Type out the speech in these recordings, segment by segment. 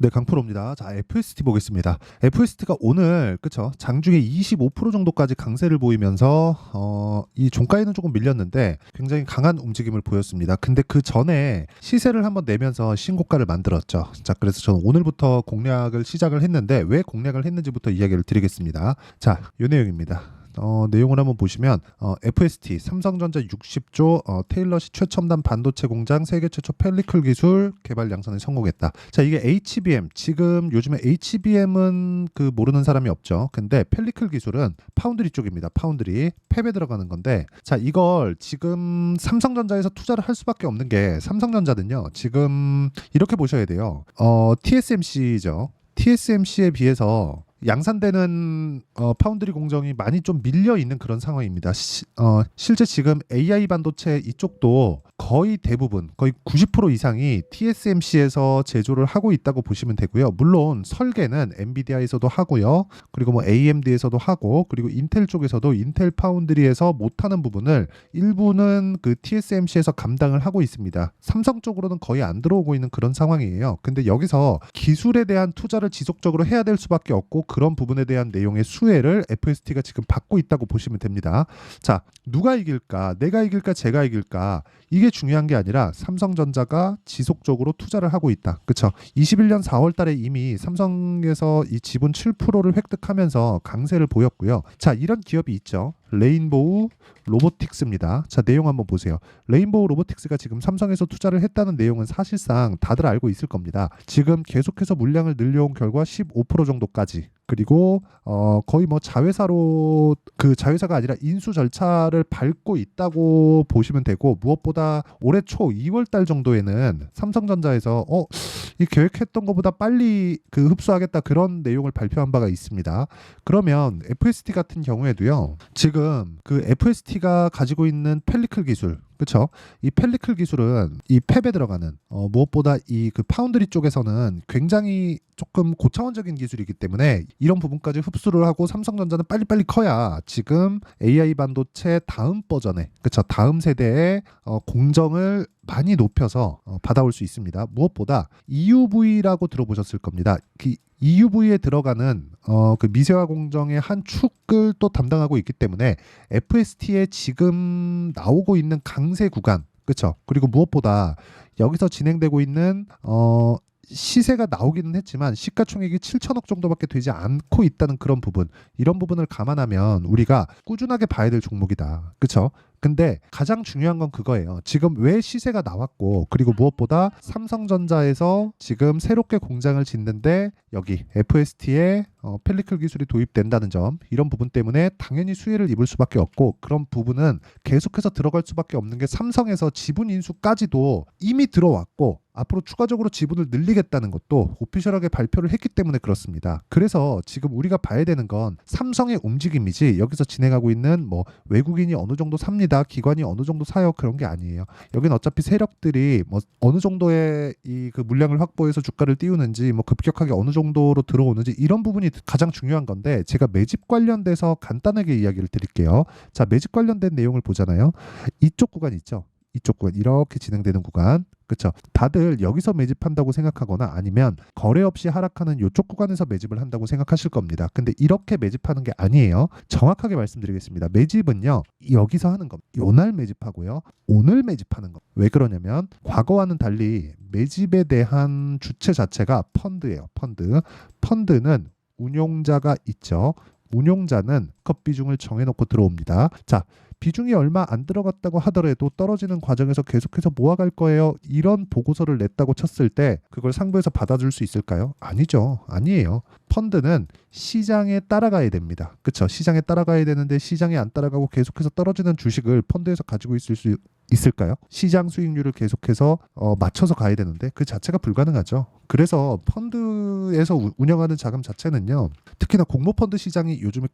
네, 강프로입니다. 자, FST 보겠습니다. FST가 오늘 그쵸? 장중에 25% 정도까지 강세를 보이면서 이 종가에는 조금 밀렸는데 굉장히 강한 움직임을 보였습니다. 근데 그 전에 시세를 한번 내면서 신고가를 만들었죠. 자, 그래서 저는 오늘부터 공략을 시작을 했는데 왜 공략을 했는지부터 이야기를 드리겠습니다. 자, 요 내용입니다. 내용을 한번 보시면 FST 삼성전자 60조 테일러시 최첨단 반도체 공장 세계 최초 펠리클 기술 개발 양산에 성공했다. 자, 이게 HBM 지금 요즘에 HBM은 그 모르는 사람이 없죠. 근데 펠리클 기술은 파운드리 쪽입니다. 파운드리 팹에 들어가는 건데, 자, 이걸 지금 삼성전자에서 투자를 할 수밖에 없는 게 삼성전자는요. 지금 이렇게 보셔야 돼요. TSMC죠. TSMC에 비해서 양산되는 파운드리 공정이 많이 좀 밀려 있는 그런 상황입니다. 실제 지금 AI 반도체 이쪽도 거의 대부분 거의 90% 이상이 TSMC에서 제조를 하고 있다고 보시면 되고요. 물론 설계는 엔비디아에서도 하고요. 그리고 뭐 AMD에서도 하고, 그리고 인텔 쪽에서도 인텔 파운드리에서 못하는 부분을 일부는 그 TSMC에서 감당을 하고 있습니다. 삼성 쪽으로는 거의 안 들어오고 있는 그런 상황이에요. 근데 여기서 기술에 대한 투자를 지속적으로 해야 될 수밖에 없고, 그런 부분에 대한 내용의 수혜를 FST가 지금 받고 있다고 보시면 됩니다. 자, 누가 이길까? 내가 이길까? 제가 이길까? 이게 중요한 게 아니라 삼성전자가 지속적으로 투자를 하고 있다. 그렇죠? 21년 4월 달에 이미 삼성에서 이 지분 7%를 획득하면서 강세를 보였고요. 자, 이런 기업이 있죠. 레인보우 로보틱스입니다. 자, 내용 한번 보세요. 레인보우 로보틱스가 지금 삼성에서 투자를 했다는 내용은 사실상 다들 알고 있을 겁니다. 지금 계속해서 물량을 늘려온 결과 15% 정도까지, 그리고 거의 뭐 자회사로, 그 자회사가 아니라 인수 절차를 밟고 있다고 보시면 되고, 무엇보다 올해 초 2월 달 정도에는 삼성전자에서 이 계획했던 것보다 빨리 그 흡수하겠다, 그런 내용을 발표한 바가 있습니다. 그러면 FST 같은 경우에도요. 지금 그 FST가 가지고 있는 펠리클 기술, 그렇죠? 이 펠리클 기술은 이 팹에 들어가는 무엇보다 이 그 파운드리 쪽에서는 굉장히 조금 고차원적인 기술이기 때문에 이런 부분까지 흡수를 하고 삼성전자는 빨리빨리 커야 지금 AI 반도체 다음 버전에, 그렇죠? 다음 세대의 공정을 많이 높여서 받아올 수 있습니다. 무엇보다 EUV라고 들어보셨을 겁니다. 그 EUV에 들어가는 그 미세화 공정의 한 축을 또 담당하고 있기 때문에 FST에 지금 나오고 있는 강세 구간, 그렇죠? 그리고 무엇보다 여기서 진행되고 있는 시세가 나오기는 했지만 시가총액이 7천억 정도밖에 되지 않고 있다는 그런 부분, 이런 부분을 감안하면 우리가 꾸준하게 봐야 될 종목이다. 그렇죠? 근데 가장 중요한 건 그거예요. 지금 왜 시세가 나왔고, 그리고 무엇보다 삼성전자에서 지금 새롭게 공장을 짓는데 여기 FST에 펠리클 기술이 도입된다는 점, 이런 부분 때문에 당연히 수혜를 입을 수밖에 없고, 그런 부분은 계속해서 들어갈 수밖에 없는 게 삼성에서 지분 인수까지도 이미 들어왔고, 앞으로 추가적으로 지분을 늘리겠다는 것도 오피셜하게 발표를 했기 때문에 그렇습니다. 그래서 지금 우리가 봐야 되는 건 삼성의 움직임이지, 여기서 진행하고 있는 뭐 외국인이 어느 정도 삽니다, 기관이 어느 정도 사요, 그런 게 아니에요. 여기는 어차피 세력들이 뭐 어느 정도의 이 그 물량을 확보해서 주가를 띄우는지, 뭐 급격하게 어느 정도로 들어오는지, 이런 부분이 가장 중요한 건데, 제가 매집 관련돼서 간단하게 이야기를 드릴게요. 자, 매집 관련된 내용을 보잖아요. 이쪽 구간 있죠. 이쪽 구간, 이렇게 진행되는 구간, 그렇죠? 다들 여기서 매집한다고 생각하거나 아니면 거래 없이 하락하는 이쪽 구간에서 매집을 한다고 생각하실 겁니다. 근데 이렇게 매집하는 게 아니에요. 정확하게 말씀드리겠습니다. 매집은요, 여기서 하는 겁니다. 요날 매집하고요, 오늘 매집하는 거. 왜 그러냐면 과거와는 달리 매집에 대한 주체 자체가 펀드예요. 펀드는 운용자가 있죠. 운용자는 컷 비중을 정해놓고 들어옵니다. 자, 비중이 얼마 안 들어갔다고 하더라도 떨어지는 과정에서 계속해서 모아갈 거예요, 이런 보고서를 냈다고 쳤을 때 그걸 상부에서 받아줄 수 있을까요? 아니죠. 아니에요. 펀드는 시장에 따라가야 됩니다. 그렇죠? 시장에 따라가야 되는데 시장에 안 따라가고 계속해서 떨어지는 주식을 펀드에서 가지고 있을 수 있을까요? 시장 수익률을 계속해서 맞춰서 가야 되는데 그 자체가 불가능하죠. 그래서 펀드에서 운영하는 자금 자체는요, 특히나 공모펀드 시장이 요즘에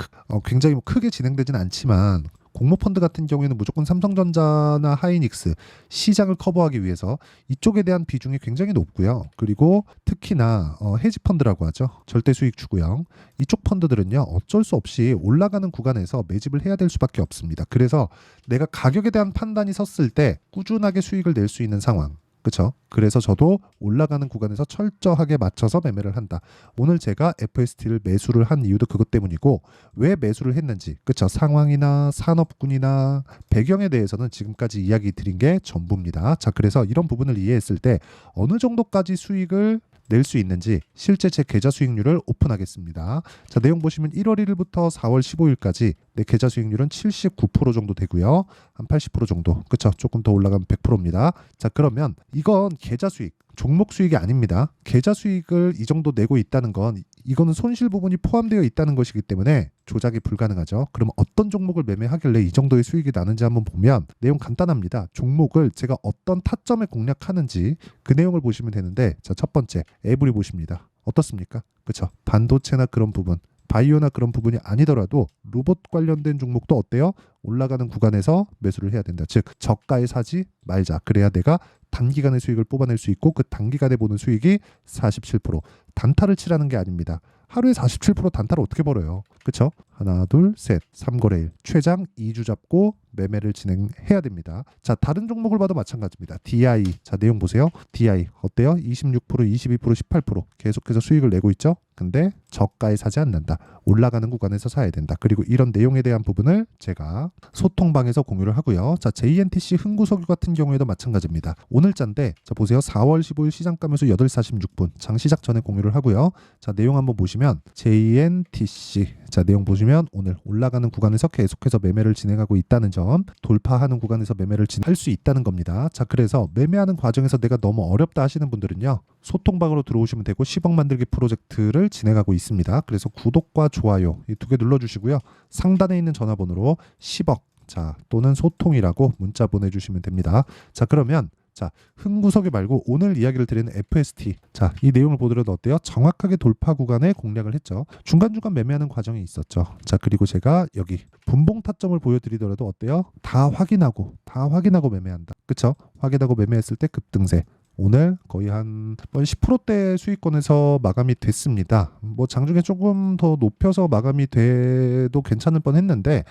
굉장히 크게 진행되진 않지만, 공모펀드 같은 경우에는 무조건 삼성전자나 하이닉스 시장을 커버하기 위해서 이쪽에 대한 비중이 굉장히 높고요. 그리고 특히나 헤지펀드라고 하죠. 절대수익 추구형. 이쪽 펀드들은요, 어쩔 수 없이 올라가는 구간에서 매집을 해야 될 수밖에 없습니다. 그래서 내가 가격에 대한 판단이 섰을 때 꾸준하게 수익을 낼 수 있는 상황, 그쵸? 그래서 저도 올라가는 구간에서 철저하게 맞춰서 매매를 한다. 오늘 제가 FST를 매수를 한 이유도 그것 때문이고 왜 매수를 했는지 그쵸? 상황이나 산업군이나 배경에 대해서는 지금까지 이야기 드린 게 전부입니다. 자, 그래서 이런 부분을 이해했을 때 어느 정도까지 수익을 낼 수 있는지 실제 제 계좌 수익률을 오픈하겠습니다. 자, 내용 보시면 1월 1일부터 4월 15일까지 내 계좌 수익률은 79% 정도 되고요. 한 80% 정도. 그쵸? 조금 더 올라가면 100%입니다. 자, 그러면 이건 계좌 수익, 종목 수익이 아닙니다. 계좌 수익을 이 정도 내고 있다는 건 이거는 손실 부분이 포함되어 있다는 것이기 때문에 조작이 불가능하죠. 그럼 어떤 종목을 매매하길래 이 정도의 수익이 나는지 한번 보면 내용 간단합니다. 종목을 제가 어떤 타점에 공략하는지 그 내용을 보시면 되는데 자, 첫 번째 에브리 보십니다. 어떻습니까? 그쵸? 반도체나 그런 부분 바이오나 그런 부분이 아니더라도 로봇 관련된 종목도 어때요? 올라가는 구간에서 매수를 해야 된다. 즉 저가에 사지 말자. 그래야 내가 단기간의 수익을 뽑아낼 수 있고 그 단기간에 보는 수익이 47%. 단타를 치라는 게 아닙니다. 하루에 47% 단타를 어떻게 벌어요? 그쵸? 하나, 둘, 셋, 3거래일. 최장 2주 잡고 매매를 진행해야 됩니다. 자, 다른 종목을 봐도 마찬가지입니다. DI. 자, 내용 보세요. DI 어때요? 26%, 22%, 18% 계속해서 수익을 내고 있죠? 근데 저가에 사지 않는다. 올라가는 구간에서 사야 된다. 그리고 이런 내용에 대한 부분을 제가 소통방에서 공유를 하고요. 자, JNTC 흥구석유 같은 경우에도 마찬가지입니다. 오늘자인데 자, 보세요. 4월 15일 시장가면서 8시 46분 장 시작 전에 공유를 하고요. 자, 내용 한번 보시면 JNTC 자, 내용 보시면 오늘 올라가는 구간에서 계속해서 매매를 진행하고 있다는 점, 돌파하는 구간에서 매매를 진행할 수 있다는 겁니다. 자, 그래서 매매하는 과정에서 내가 너무 어렵다 하시는 분들은요. 소통방으로 들어오시면 되고 10억 만들기 프로젝트를 진행하고 있습니다. 그래서 구독과 좋아요 이 두 개 눌러주시고요. 상단에 있는 전화번호로 10억 자 또는 소통이라고 문자 보내주시면 됩니다. 자, 그러면 자, 흥구석유 말고 오늘 이야기를 드리는 FST. 자, 이 내용을 보더라도 어때요? 정확하게 돌파 구간에 공략을 했죠. 중간중간 매매하는 과정이 있었죠. 자, 그리고 제가 여기 분봉 타점을 보여드리더라도 어때요? 다 확인하고 매매한다. 그쵸? 확인하고 매매했을 때 급등세. 오늘 거의 한 10%대 수익권에서 마감이 됐습니다. 뭐 장중에 조금 더 높여서 마감이 돼도 괜찮을 뻔했는데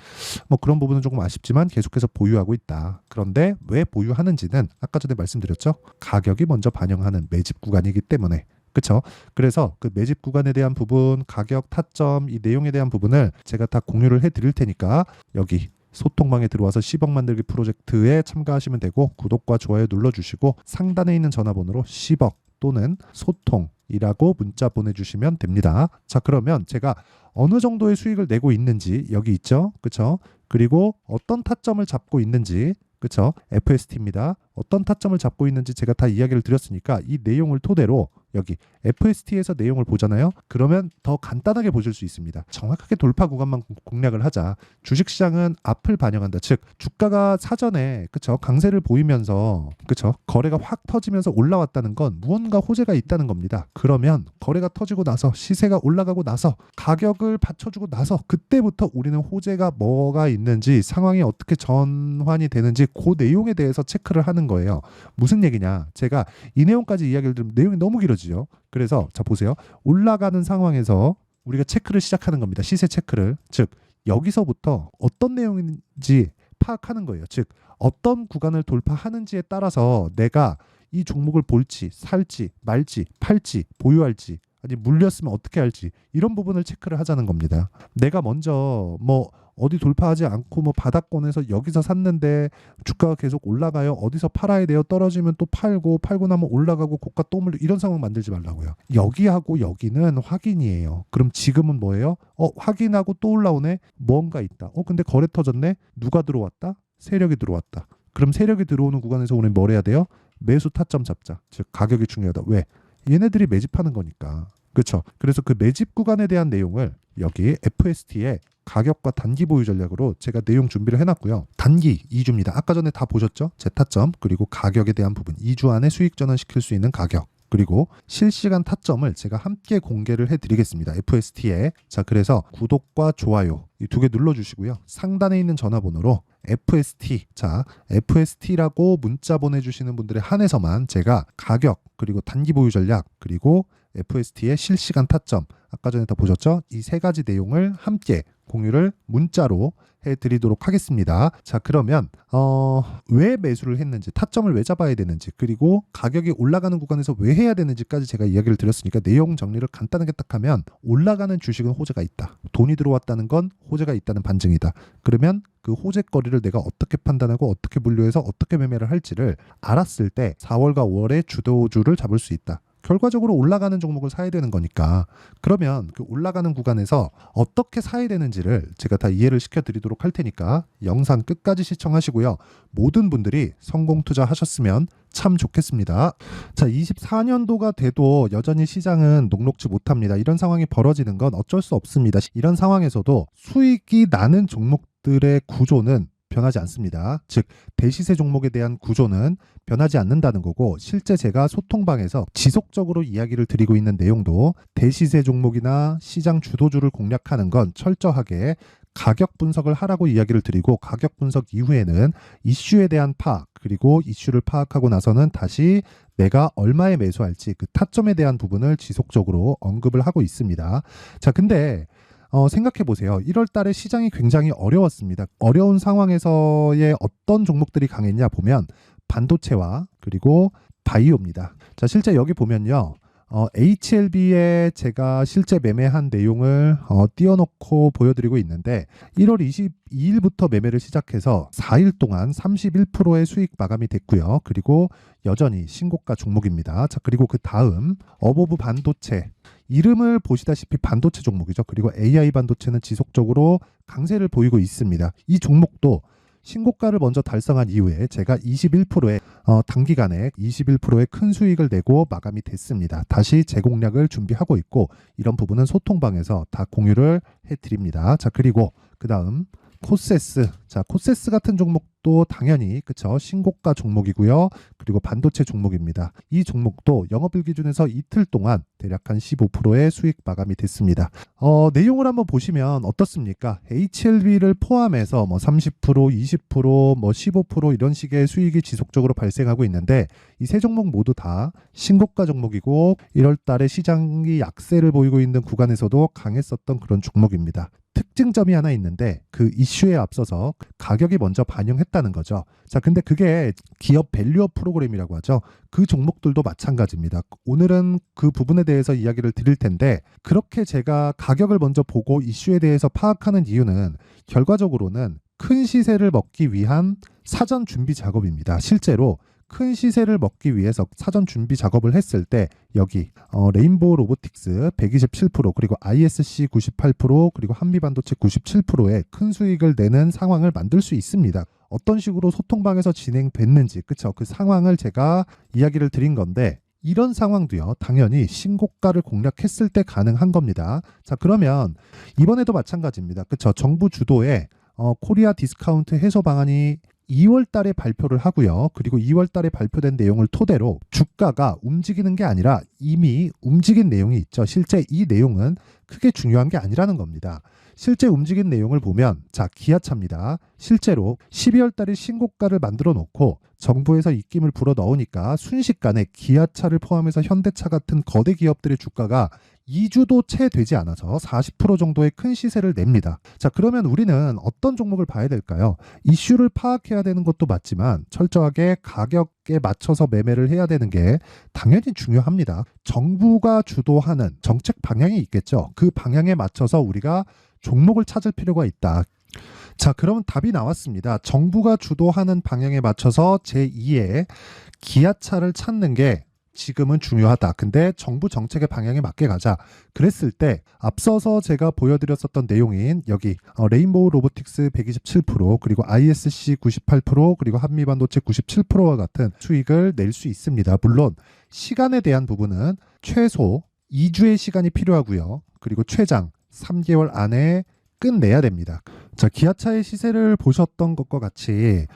뭐 그런 부분은 조금 아쉽지만 계속해서 보유하고 있다. 그런데 왜 보유하는지는 아까 전에 말씀드렸죠. 가격이 먼저 반영하는 매집 구간이기 때문에. 그렇죠? 그래서 그 매집 구간에 대한 부분, 가격, 타점, 이 내용에 대한 부분을 제가 다 공유를 해드릴 테니까 여기 소통방에 들어와서 10억 만들기 프로젝트에 참가하시면 되고 구독과 좋아요 눌러주시고 상단에 있는 전화번호로 10억 또는 소통이라고 문자 보내주시면 됩니다. 자, 그러면 제가 어느 정도의 수익을 내고 있는지 여기 있죠? 그쵸? 그리고 어떤 타점을 잡고 있는지 그쵸? FST입니다. 어떤 타점을 잡고 있는지 제가 다 이야기를 드렸으니까 이 내용을 토대로 여기 FST에서 내용을 보잖아요. 그러면 더 간단하게 보실 수 있습니다. 정확하게 돌파 구간만 공략을 하자. 주식시장은 앞을 반영한다. 즉 주가가 사전에 그쵸 강세를 보이면서 그쵸 거래가 확 터지면서 올라왔다는 건 무언가 호재가 있다는 겁니다. 그러면 거래가 터지고 나서 시세가 올라가고 나서 가격을 받쳐주고 나서 그때부터 우리는 호재가 뭐가 있는지 상황이 어떻게 전환이 되는지 그 내용에 대해서 체크를 하는 거예요. 무슨 얘기냐? 제가 이 내용까지 이야기를 들으면 내용이 너무 길어지죠. 그래서 자 보세요. 올라가는 상황에서 우리가 체크를 시작하는 겁니다. 시세 체크를. 즉 여기서부터 어떤 내용인지 파악하는 거예요. 즉 어떤 구간을 돌파하는지에 따라서 내가 이 종목을 볼지 살지 말지 팔지 보유할지 아니 물렸으면 어떻게 할지 이런 부분을 체크를 하자는 겁니다. 내가 먼저 뭐 어디 돌파하지 않고 뭐 바닥권에서 여기서 샀는데 주가가 계속 올라가요. 어디서 팔아야 돼요. 떨어지면 또 팔고 나면 올라가고 고가 또 물려 이런 상황 만들지 말라고요. 여기하고 여기는 확인이에요. 그럼 지금은 뭐예요? 확인하고 또 올라오네. 뭔가 있다. 근데 거래 터졌네. 누가 들어왔다? 세력이 들어왔다. 그럼 세력이 들어오는 구간에서 우리는 뭘 해야 돼요? 매수 타점 잡자. 즉 가격이 중요하다. 왜? 얘네들이 매집하는 거니까. 그렇죠. 그래서 그 매집 구간에 대한 내용을 여기 FST에 가격과 단기 보유 전략으로 제가 내용 준비를 해놨고요. 단기 2주입니다. 아까 전에 다 보셨죠? 제 타점 그리고 가격에 대한 부분 2주 안에 수익 전환시킬 수 있는 가격 그리고 실시간 타점을 제가 함께 공개를 해드리겠습니다. FST에 자 그래서 구독과 좋아요 이 두 개 눌러주시고요. 상단에 있는 전화번호로 FST 자 FST라고 문자 보내주시는 분들에 한해서만 제가 가격 그리고 단기 보유 전략 그리고 FST의 실시간 타점, 아까 전에 다 보셨죠? 이 세 가지 내용을 함께 공유를 문자로 해드리도록 하겠습니다. 자, 그러면 왜 매수를 했는지, 타점을 왜 잡아야 되는지, 그리고 가격이 올라가는 구간에서 왜 해야 되는지까지 제가 이야기를 드렸으니까 내용 정리를 간단하게 딱 하면, 올라가는 주식은 호재가 있다. 돈이 들어왔다는 건 호재가 있다는 반증이다. 그러면 그 호재거리를 내가 어떻게 판단하고 어떻게 분류해서 어떻게 매매를 할지를 알았을 때 4월과 5월에 주도주를 잡을 수 있다. 결과적으로 올라가는 종목을 사야 되는 거니까, 그러면 그 올라가는 구간에서 어떻게 사야 되는지를 제가 다 이해를 시켜드리도록 할 테니까 영상 끝까지 시청하시고요. 모든 분들이 성공 투자하셨으면 참 좋겠습니다. 자, 24년도가 돼도 여전히 시장은 녹록지 못합니다. 이런 상황이 벌어지는 건 어쩔 수 없습니다. 이런 상황에서도 수익이 나는 종목들의 구조는 변하지 않습니다. 즉, 대시세 종목에 대한 구조는 변하지 않는다는 거고, 실제 제가 소통방에서 지속적으로 이야기를 드리고 있는 내용도 대시세 종목이나 시장 주도주를 공략하는 건 철저하게 가격 분석을 하라고 이야기를 드리고, 가격 분석 이후에는 이슈에 대한 파악, 그리고 이슈를 파악하고 나서는 다시 내가 얼마에 매수할지 그 타점에 대한 부분을 지속적으로 언급을 하고 있습니다. 자, 근데 생각해 보세요. 1월 달에 시장이 굉장히 어려웠습니다. 어려운 상황에서의 어떤 종목들이 강했냐 보면 반도체와 그리고 바이오입니다. 자, 실제 여기 보면요. HLB에 제가 실제 매매한 내용을 띄워놓고 보여드리고 있는데, 1월 22일부터 매매를 시작해서 4일 동안 31%의 수익 마감이 됐고요. 그리고 여전히 신고가 종목입니다. 자, 그리고 그 다음 어보브 반도체, 이름을 보시다시피 반도체 종목이죠. 그리고 AI 반도체는 지속적으로 강세를 보이고 있습니다. 이 종목도 신고가를 먼저 달성한 이후에 제가 21%의 단기간에 21%의 큰 수익을 내고 마감이 됐습니다. 다시 재공략을 준비하고 있고, 이런 부분은 소통방에서 다 공유를 해드립니다. 자, 그리고 그 다음 코세스. 자, 코세스 같은 종목도 당연히 그쵸, 신고가 종목이고요. 그리고 반도체 종목입니다. 이 종목도 영업일 기준에서 이틀 동안 대략 한 15%의 수익 마감이 됐습니다. 내용을 한번 보시면 어떻습니까? HLB를 포함해서 뭐 30%, 20%, 뭐 15% 이런 식의 수익이 지속적으로 발생하고 있는데, 이 세 종목 모두 다 신고가 종목이고 1월 달에 시장이 약세를 보이고 있는 구간에서도 강했었던 그런 종목입니다. 특징점이 하나 있는데, 그 이슈에 앞서서 가격이 먼저 반영했다는 거죠. 자, 근데 그게 기업 밸류업 프로그램이라고 하죠. 그 종목들도 마찬가지입니다. 오늘은 그 부분에 대해서 이야기를 드릴 텐데, 그렇게 제가 가격을 먼저 보고 이슈에 대해서 파악하는 이유는 결과적으로는 큰 시세를 먹기 위한 사전 준비 작업입니다. 실제로 큰 시세를 먹기 위해서 사전 준비 작업을 했을 때 여기 레인보우 로보틱스 127%, 그리고 ISC 98%, 그리고 한미반도체 97%의 큰 수익을 내는 상황을 만들 수 있습니다. 어떤 식으로 소통방에서 진행됐는지, 그쵸? 그 상황을 제가 이야기를 드린 건데, 이런 상황도요, 당연히 신고가를 공략했을 때 가능한 겁니다. 자, 그러면 이번에도 마찬가지입니다. 그쵸? 정부 주도의 코리아 디스카운트 해소 방안이 2월 달에 발표를 하고요. 그리고 2월 달에 발표된 내용을 토대로 주가가 움직이는 게 아니라 이미 움직인 내용이 있죠. 실제 이 내용은 크게 중요한 게 아니라는 겁니다. 실제 움직인 내용을 보면, 자, 기아차입니다. 실제로 12월 달에 신고가를 만들어 놓고 정부에서 입김을 불어 넣으니까 순식간에 기아차를 포함해서 현대차 같은 거대 기업들의 주가가 2주도 채 되지 않아서 40% 정도의 큰 시세를 냅니다. 자, 그러면 우리는 어떤 종목을 봐야 될까요? 이슈를 파악해야 되는 것도 맞지만 철저하게 가격에 맞춰서 매매를 해야 되는 게 당연히 중요합니다. 정부가 주도하는 정책 방향이 있겠죠. 그 방향에 맞춰서 우리가 종목을 찾을 필요가 있다. 자, 그러면 답이 나왔습니다. 정부가 주도하는 방향에 맞춰서 제2의 기아차를 찾는 게 지금은 중요하다. 근데 정부 정책의 방향에 맞게 가자. 그랬을 때 앞서서 제가 보여드렸었던 내용인 여기 레인보우 로보틱스 127%, 그리고 ISC 98%, 그리고 한미반도체 97%와 같은 수익을 낼 수 있습니다. 물론 시간에 대한 부분은 최소 2주의 시간이 필요하고요. 그리고 최장 3개월 안에 끝내야 됩니다. 자, 기아차의 시세를 보셨던 것과 같이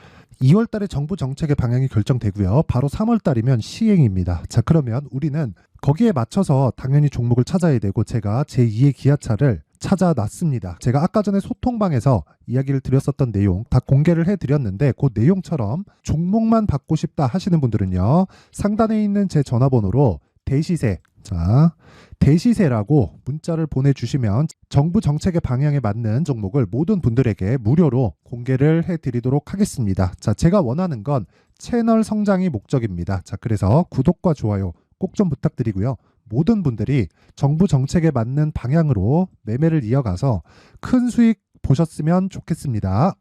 2월 달에 정부 정책의 방향이 결정되고요. 바로 3월 달이면 시행입니다. 자, 그러면 우리는 거기에 맞춰서 당연히 종목을 찾아야 되고, 제가 제2의 기아차를 찾아놨습니다. 제가 아까 전에 소통방에서 이야기를 드렸었던 내용 다 공개를 해드렸는데, 그 내용처럼 종목만 받고 싶다 하시는 분들은요, 상단에 있는 제 전화번호로 대시세. 자, 대시세라고 문자를 보내주시면 정부 정책의 방향에 맞는 종목을 모든 분들에게 무료로 공개를 해드리도록 하겠습니다. 자, 제가 원하는 건 채널 성장이 목적입니다. 자, 그래서 구독과 좋아요 꼭 좀 부탁드리고요. 모든 분들이 정부 정책에 맞는 방향으로 매매를 이어가서 큰 수익 보셨으면 좋겠습니다.